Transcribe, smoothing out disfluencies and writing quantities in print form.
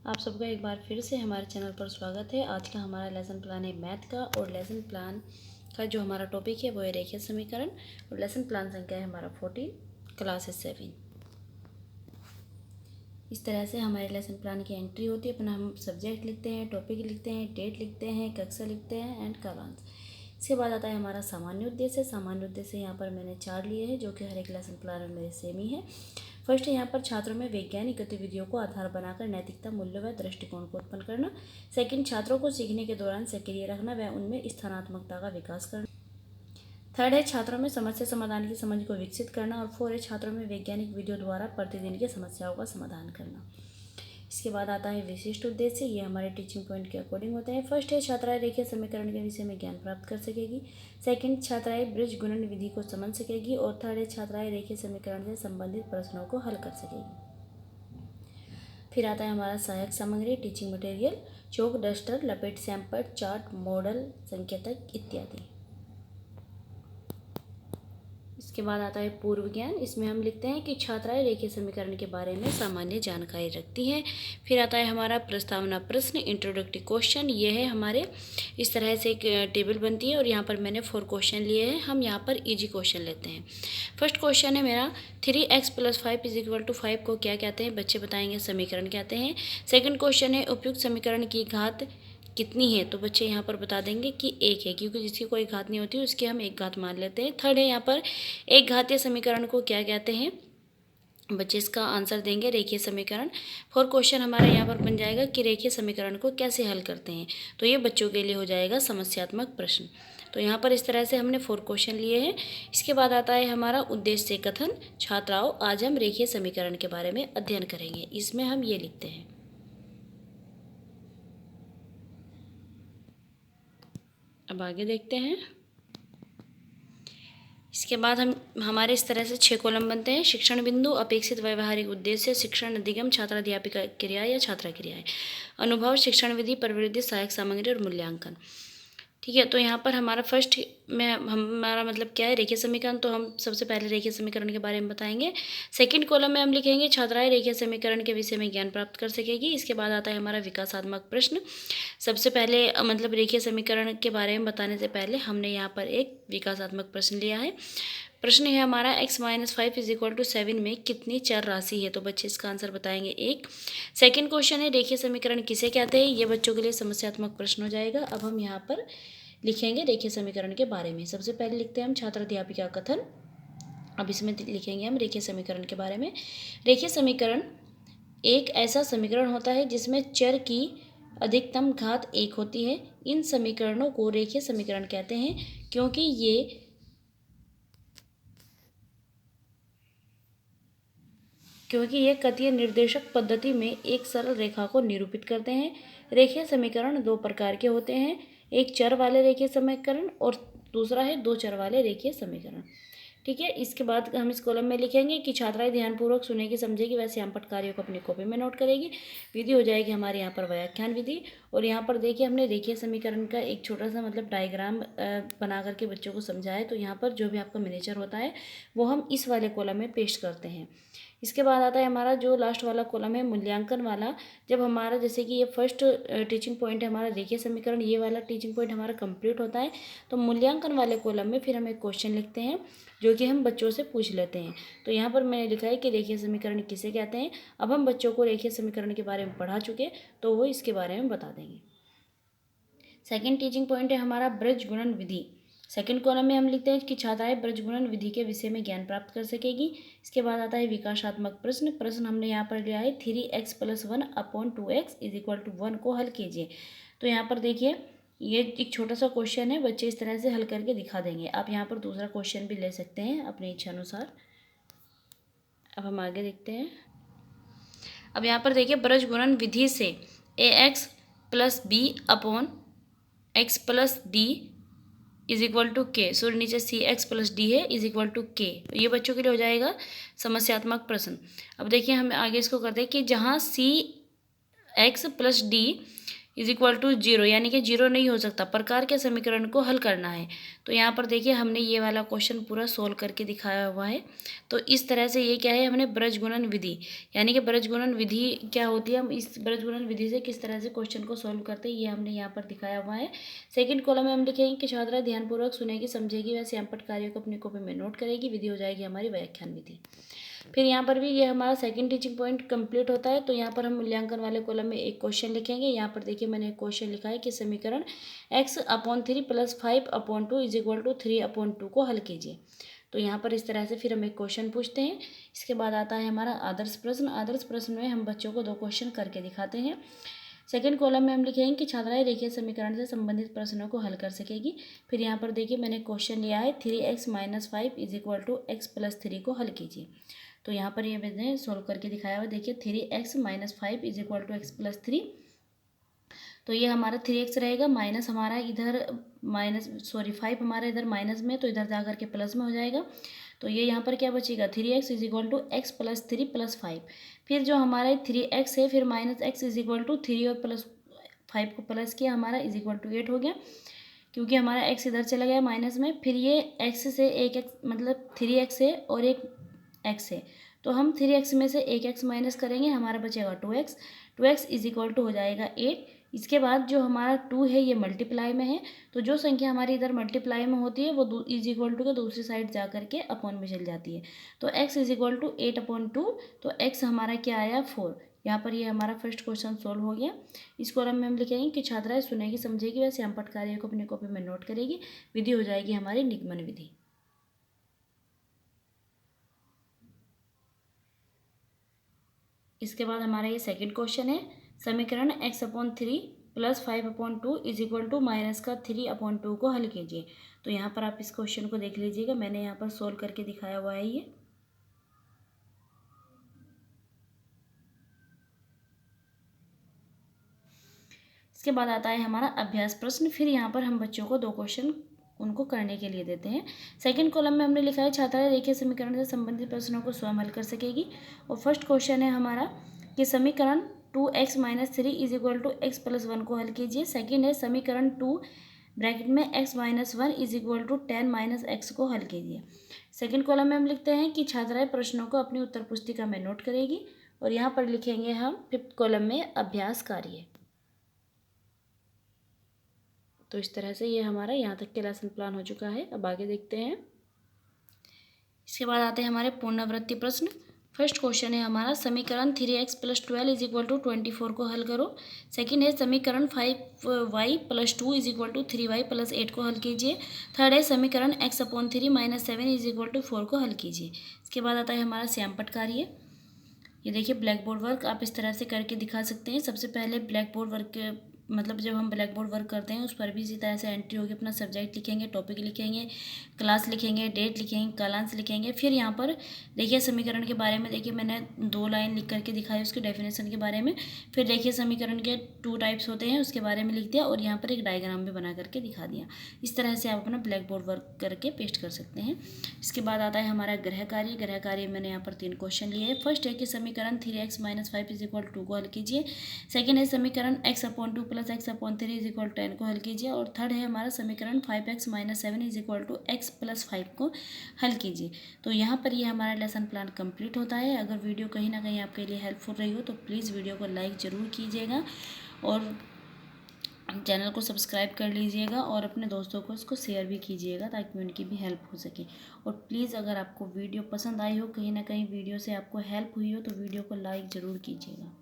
आप सबका एक बार फिर से हमारे चैनल पर स्वागत है। आज का हमारा लेसन प्लान है मैथ का, और लेसन प्लान का जो हमारा टॉपिक है वो है रेखीय समीकरण, और लेसन प्लान संख्या है हमारा 14, क्लास है 7। इस तरह से हमारे लेसन प्लान की एंट्री होती है। अपना हम सब्जेक्ट लिखते हैं, टॉपिक लिखते हैं, डेट लिखते हैं, कक्षा लिखते हैं एंड कालांश। इसके बाद आता है हमारा सामान्य उद्देश्य। सामान्य उद्देश्य यहाँ पर मैंने 4 लिए हैं, जो कि हर एक लेसन प्लान में मेरे सेम ही है। फर्स्ट है यहाँ पर छात्रों में वैज्ञानिक गतिविधियों को आधार बनाकर नैतिकता, मूल्य व दृष्टिकोण को उत्पन्न करना। सेकंड, छात्रों को सीखने के दौरान सक्रिय रखना व उनमें स्थानात्मकता का विकास करना। थर्ड है छात्रों में समस्या समाधान की समझ को विकसित करना। और 4 है छात्रों में वैज्ञानिक विधियों द्वारा प्रतिदिन की समस्याओं का समाधान करना। इसके बाद आता है विशिष्ट उद्देश्य। ये हमारे टीचिंग पॉइंट के अकॉर्डिंग होते हैं। फर्स्ट है छात्राएं रेखीय समीकरण के विषय में ज्ञान प्राप्त कर सकेगी। सेकंड, छात्राएं ब्रिज गुणन विधि को समझ सकेगी। और थर्ड है छात्राएं रेखीय समीकरण से संबंधित प्रश्नों को हल कर सकेगी। फिर आता है हमारा सहायक सामग्री, टीचिंग मटेरियल, चौक, डस्टर, लपेट, सैंपल, चार्ट, मॉडल, संकेतक इत्यादि। इसके बाद आता है पूर्व ज्ञान। इसमें हम लिखते हैं कि छात्राएं रेखीय समीकरण के बारे में सामान्य जानकारी रखती हैं। फिर आता है हमारा प्रस्तावना प्रश्न, इंट्रोडक्टरी क्वेश्चन। ये है हमारे इस तरह से एक टेबल बनती है, और यहाँ पर मैंने 4 क्वेश्चन लिए हैं। हम यहाँ पर इजी क्वेश्चन लेते हैं। फर्स्ट क्वेश्चन है मेरा 3x + 5 = 5 को क्या कहते हैं? बच्चे बताएंगे समीकरण कहते हैं। सेकंड क्वेश्चन है उपयुक्त समीकरण की घात कितनी है? तो बच्चे यहाँ पर बता देंगे कि 1 है, क्योंकि जिसकी कोई घात नहीं होती उसकी हम 1 घात मान लेते हैं। थर्ड है यहाँ पर एक घातीय समीकरण को क्या कहते हैं? बच्चे इसका आंसर देंगे रेखीय समीकरण। 4 क्वेश्चन हमारा यहाँ पर बन जाएगा कि रेखीय समीकरण को कैसे हल करते हैं। तो ये बच्चों के लिए हो जाएगा समस्यात्मक प्रश्न। तो यहाँ पर इस तरह से हमने 4 क्वेश्चन लिए हैं। इसके बाद आता है हमारा उद्देश्य कथन। छात्राओं, आज हम रेखीय समीकरण के बारे में अध्ययन करेंगे। इसमें हम ये लिखते हैं। अब आगे देखते हैं। इसके बाद हमारे इस तरह से 6 कॉलम बनते हैं। शिक्षण बिंदु, अपेक्षित व्यवहारिक उद्देश्य, शिक्षण अधिगम, छात्राध्यापिका क्रिया या छात्रा क्रियाएं, अनुभव, शिक्षण विधि, प्रवृत्ति, सहायक सामग्री और मूल्यांकन। ठीक है, तो यहाँ पर हमारा फर्स्ट में हमारा मतलब क्या है? रेखीय समीकरण। तो हम सबसे पहले रेखीय समीकरण के बारे में बताएंगे। सेकंड कॉलम में हम लिखेंगे छात्राएं रेखीय समीकरण के विषय में ज्ञान प्राप्त कर सकेगी। इसके बाद आता है हमारा विकासात्मक प्रश्न। सबसे पहले मतलब रेखीय समीकरण के बारे में बताने से पहले हमने यहाँ पर एक विकासात्मक प्रश्न लिया है। प्रश्न है हमारा x - 5 = 7 में कितनी चर राशि है? तो बच्चे इसका आंसर बताएंगे 1। सेकंड क्वेश्चन है रेखीय समीकरण किसे कहते हैं? ये बच्चों के लिए समस्यात्मक प्रश्न हो जाएगा। अब हम यहाँ पर लिखेंगे रेखीय समीकरण के बारे में। सबसे पहले लिखते हैं हम छात्राध्यापिका कथन। अब इसमें लिखेंगे हम रेखीय समीकरण के बारे में। रेखीय समीकरण एक ऐसा समीकरण होता है जिसमें चर की अधिकतम घात 1 होती है। इन समीकरणों को रेखीय समीकरण कहते हैं क्योंकि ये कथीय निर्देशक पद्धति में एक सरल रेखा को निरूपित करते हैं। रेखीय समीकरण 2 प्रकार के होते हैं, एक चर वाले रेखीय समीकरण और दूसरा है 2 चर वाले रेखीय समीकरण। ठीक है, इसके बाद हम इस कॉलम में लिखेंगे कि छात्राएं ध्यानपूर्वक सुनेगी, समझेगी, वैसे हम कार्यों को अपनी कॉपी में नोट करेगी। विधि हो जाएगी हमारे यहाँ पर व्याख्यान विधि। और यहाँ पर देखिए हमने रेखीय समीकरण का एक छोटा सा मतलब डायग्राम बना करके बच्चों को समझाया। तो यहाँ पर जो भी आपका मिनिएचर होता है वो हम इस वाले कॉलम में पेस्ट करते हैं। इसके बाद आता है हमारा जो लास्ट वाला कॉलम है मूल्यांकन वाला। जब हमारा जैसे कि ये फर्स्ट टीचिंग पॉइंट है हमारा रेखीय समीकरण, ये वाला टीचिंग पॉइंट हमारा कंप्लीट होता है, तो मूल्यांकन वाले कॉलम में फिर हम एक क्वेश्चन लिखते हैं जो कि हम बच्चों से पूछ लेते हैं। तो यहाँ पर मैंने लिखा है कि रेखीय समीकरण किसे कहते हैं। अब हम बच्चों को रेखीय समीकरण के बारे में पढ़ा चुके, तो वो इसके बारे में बता देंगे। सेकेंड टीचिंग पॉइंट है हमारा ब्रज गुणन विधि। सेकंड कॉलम में हम लिखते हैं कि छात्राएं ब्रज गुणन विधि के विषय में ज्ञान प्राप्त कर सकेगी। इसके बाद आता है विकासात्मक प्रश्न। प्रश्न हमने यहाँ पर लिया है 3x + 1 / 2x = 1 को हल कीजिए। तो यहाँ पर देखिए ये एक छोटा सा क्वेश्चन है, बच्चे इस तरह से हल करके दिखा देंगे। आप यहाँ पर दूसरा क्वेश्चन भी ले सकते हैं अपनी इच्छा अनुसार। अब हम आगे देखते हैं। अब यहाँ पर देखिए ब्रज गुणन विधि से ax + b / x + d = k, सो नीचे cx + d है = k। तो ये बच्चों के लिए हो जाएगा समस्यात्मक प्रश्न। अब देखिए हम आगे इसको करते हैं कि जहाँ cx + d is equal to zero, यानी कि जीरो नहीं हो सकता, प्रकार के समीकरण को हल करना है। तो यहाँ पर देखिए हमने ये वाला क्वेश्चन पूरा सोल्व करके दिखाया हुआ है। तो इस तरह से ये क्या है, हमने ब्रजगुणन विधि, यानी कि ब्रजगुणन विधि क्या होती है, हम इस ब्रजगुणन विधि से किस तरह से क्वेश्चन को सोल्व करते हैं, ये हमने यहाँ पर दिखाया हुआ है। सेकंड कॉलम में हम लिखेंगे कि छात्रा ध्यानपूर्वक सुनेगी, समझेगी व श्यामपट्ट कार्यों को अपनी कॉपी में नोट करेगी। विधि हो जाएगी हमारी व्याख्यान विधि। फिर यहाँ पर भी ये हमारा सेकंड टीचिंग पॉइंट कंप्लीट होता है। तो यहाँ पर हम मूल्यांकन वाले कॉलम में एक क्वेश्चन लिखेंगे। यहाँ पर देखिए मैंने एक क्वेश्चन लिखा है कि समीकरण x/3 + 5/2 इज इक्वल टू 3/2 को हल कीजिए। तो यहाँ पर इस तरह से फिर हम एक क्वेश्चन पूछते हैं। इसके बाद आता है हमारा आदर्श प्रश्न। आदर्श प्रश्न में हम बच्चों को 2 क्वेश्चन करके दिखाते हैं। सेकंड कॉलम में हम लिखेंगे कि छात्राएं रेखीय समीकरण से संबंधित प्रश्नों को हल कर सकेगी। फिर यहाँ पर देखिए मैंने क्वेश्चन लिया है 3x - 5 is equal to x + 3 को हल कीजिए। तो यहाँ पर ये मैंने सोल्व करके दिखाया हुआ, देखिए 3x - 5 is equal to x + 3। तो ये हमारा 3x रहेगा, माइनस हमारा इधर फाइव हमारा इधर माइनस में, तो इधर जा करके प्लस में हो जाएगा। तो ये यहाँ पर क्या बचेगा, 3x is equal to x + 3 + 5। फिर जो हमारा 3x है, फिर -x इज इक्वल टू 3 और +5 को प्लस किया, हमारा इज इक्वल टू 8 हो गया, क्योंकि हमारा x इधर चला गया माइनस में। फिर ये x से एक x मतलब 3x है और एक x है, तो हम 3x में से एक x माइनस करेंगे, हमारा बचेगा 2x। 2x is equal to हो जाएगा 8। इसके बाद जो हमारा 2 है ये मल्टीप्लाई में है, तो जो संख्या हमारी इधर मल्टीप्लाई में होती है वो इज इक्वल टू के दूसरी साइड जा करके अपॉन में चल जाती है। तो x इज इक्वल टू 8/2, तो x हमारा क्या आया 4। यहाँ पर ये हमारा फर्स्ट क्वेश्चन सोल्व हो गया। इस कॉलम में हम लिखेंगे कि छात्राएं सुनेगी, समझेगी व श्यामपट्ट कार्य को अपनी कॉपी में नोट करेगी। विधि हो जाएगी हमारी निगमन विधि। इसके बाद हमारा ये सेकंड क्वेश्चन है, समीकरण x/3 + 5/2 इज इक्वल टू -3/2 को हल कीजिए। तो यहाँ पर आप इस क्वेश्चन को देख लीजिएगा, मैंने यहाँ पर सोल्व करके दिखाया हुआ है ये। इसके बाद आता है हमारा अभ्यास प्रश्न। फिर यहाँ पर हम बच्चों को 2 क्वेश्चन उनको करने के लिए देते हैं। सेकंड कॉलम में हमने लिखा है छात्राएं रेखीय समीकरण से संबंधित प्रश्नों को स्वयं हल कर सकेगी। और फर्स्ट क्वेश्चन है हमारा कि समीकरण 2x - 3 is equal to x + 1 को हल कीजिए। सेकंड है समीकरण 2 ब्रैकेट में x - 1 is equal to 10 - x को हल कीजिए। सेकंड कॉलम में हम लिखते हैं कि छात्राएं प्रश्नों को अपनी उत्तर पुस्तिका में नोट करेगी। और यहाँ पर लिखेंगे हम फिफ्थ कॉलम में अभ्यास कार्य। तो इस तरह से ये हमारा यहाँ तक के लेसन प्लान हो चुका है। अब आगे देखते हैं। इसके बाद आते हैं हमारे पुनरावृत्ति प्रश्न। फर्स्ट क्वेश्चन है हमारा समीकरण 3x + 12 इज इक्वल टू 24 को हल करो। सेकंड है समीकरण 5y + 2 is equal to 3y + 8 को हल कीजिए। थर्ड है समीकरण x/3 - 7 इज इक्वल टू 4 को हल कीजिए। इसके बाद आता है हमारा श्यामपट्ट कार्य। ये देखिए ब्लैक बोर्ड वर्क आप इस तरह से करके दिखा सकते हैं। सबसे पहले ब्लैक बोर्ड वर्क मतलब जब हम ब्लैक बोर्ड वर्क करते हैं उस पर भी इसी तरह से एंट्री होगी, अपना सब्जेक्ट लिखेंगे, टॉपिक लिखेंगे, क्लास लिखेंगे, डेट लिखेंगे, कालांश लिखेंगे। फिर यहाँ पर देखिए समीकरण के बारे में देखिए मैंने 2 लाइन लिख करके दिखाई उसकी डेफिनेशन के बारे में। फिर देखिए समीकरण के 2 टाइप्स होते हैं उसके बारे में लिख दिया और यहाँ पर एक डायग्राम भी बना करके दिखा दिया। इस तरह से आप अपना ब्लैक बोर्ड वर्क करके पेस्ट कर सकते हैं। इसके बाद आता है हमारा गृह कार्य। गृह कार्य मैंने यहाँ पर 3 क्वेश्चन लिए हैं। फर्स्ट है कि समीकरण 3x - 5 इज इक्वल टू 2 को हल कीजिए। सेकेंड है समीकरण x/2 + x/3 is equal to 10 को हल कीजिए। और थर्ड है हमारा समीकरण 5x - 7 is equal to x + 5 को हल कीजिए। तो यहाँ पर ये हमारा लेसन प्लान कंप्लीट होता है। अगर वीडियो कहीं ना कहीं आपके लिए हेल्पफुल रही हो तो प्लीज़ वीडियो को लाइक ज़रूर कीजिएगा और चैनल को सब्सक्राइब कर लीजिएगा और अपने दोस्तों को इसको शेयर भी कीजिएगा ताकि उनकी भी हेल्प हो सके। और प्लीज़ अगर आपको वीडियो पसंद आई हो, कहीं ना कहीं वीडियो से आपको हेल्प हुई हो तो वीडियो को लाइक ज़रूर कीजिएगा।